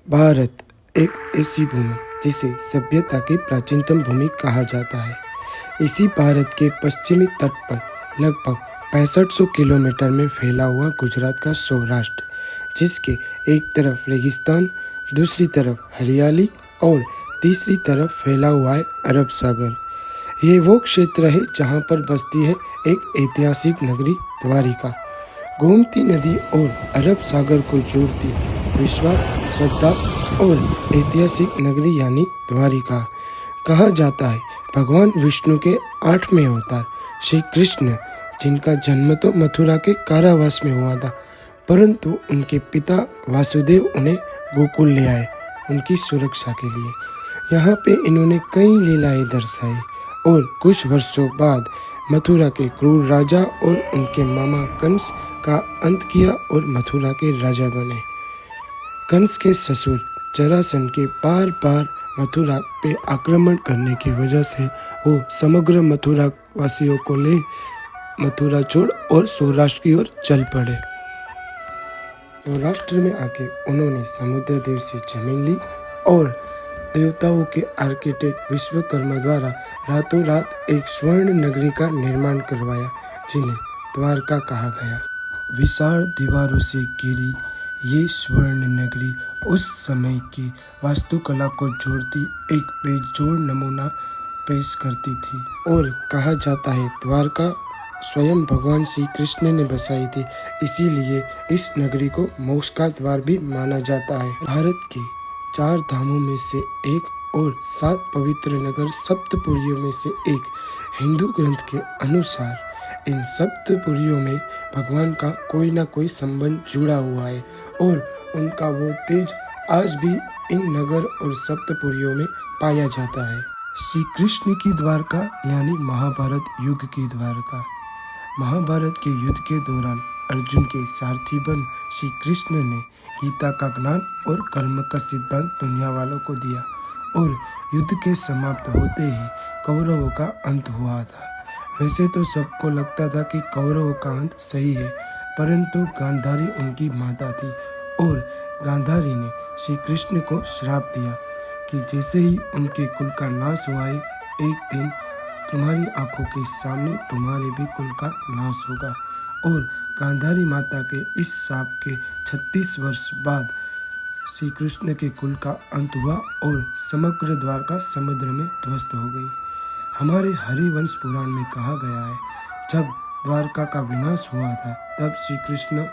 भारत एक ऐसी भूमि जिसे सभ्यता की प्राचीनतम भूमि कहा जाता है। इसी भारत के पश्चिमी तट पर लगभग 6500 किलोमीटर में फैला हुआ गुजरात का सौराष्ट्र, जिसके एक तरफ रेगिस्तान, दूसरी तरफ हरियाली और तीसरी तरफ फैला हुआ है अरब सागर। ये वो क्षेत्र है जहाँ पर बसती है एक ऐतिहासिक नगरी द्वारिका। गोमती नदी और अरब सागर को जोड़ती विश्वास, श्रद्धा और ऐतिहासिक नगरी यानी द्वारिका। कहा जाता है भगवान विष्णु के 8वें अवतार श्री कृष्ण, जिनका जन्म तो मथुरा के कारावास में हुआ था, परंतु उनके पिता वासुदेव उन्हें गोकुल ले आए उनकी सुरक्षा के लिए। यहाँ पे इन्होंने कई लीलाएं दर्शाई और कुछ वर्षों बाद मथुरा के क्रूर राजा और उनके मामा कंस का अंत किया और मथुरा के राजा बने। कंस के ससुर जरासंध के बार बार मथुरा पे आक्रमण करने की वजह से वो समग्र मथुरा वासियों को ले मथुरा छोड़ और सौराष्ट्र की ओर चल पड़े। सौराष्ट्र में आके उन्होंने समुद्र देव से जमीन ली और देवताओं के आर्किटेक्ट विश्वकर्मा द्वारा रातों रात एक स्वर्ण नगरी का निर्माण करवाया, जिन्हें द्वारका कहा गया। विशाल दीवारों से घिरी ये स्वर्ण नगरी उस समय की वास्तुकला को जोड़ती एक बेजोड़ नमूना पेश करती थी और कहा जाता है द्वारका स्वयं भगवान श्री कृष्ण ने बसाई थी, इसीलिए इस नगरी को मोक्ष का द्वार भी माना जाता है। भारत के 4 धामों में से एक और 7 पवित्र नगर सप्तपुरियों में से एक। हिंदू ग्रंथ के अनुसार इन सप्तपुरियों में भगवान का कोई ना कोई संबंध जुड़ा हुआ है और उनका वो तेज आज भी इन नगर और सप्तपुरियों में पाया जाता है। श्री कृष्ण की द्वारका यानी महाभारत युग की द्वारका। महाभारत के युद्ध के दौरान अर्जुन के सारथी बन श्री कृष्ण ने गीता का ज्ञान और कर्म का सिद्धांत दुनिया वालों को दिया और युद्ध के समाप्त होते ही कौरवों का अंत हुआ था। वैसे तो सबको लगता था कि कौरवों का अंत सही है, परंतु गांधारी उनकी माता थी और गांधारी ने श्री कृष्ण को श्राप दिया कि जैसे ही उनके कुल का नाश हुआ है, एक दिन तुम्हारी आंखों के सामने तुम्हारे भी कुल का नाश होगा। और गांधारी माता के इस श्राप के 36 वर्ष बाद श्री कृष्ण के कुल का अंत हुआ और समग्र द्वारका समुद्र में ध्वस्त हो गई। हमारे हरिवंश पुराण में कहा गया है जब द्वारका का विनाश हुआ था तब श्री कृष्ण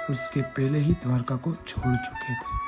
उसके पहले ही द्वारका को छोड़ चुके थे।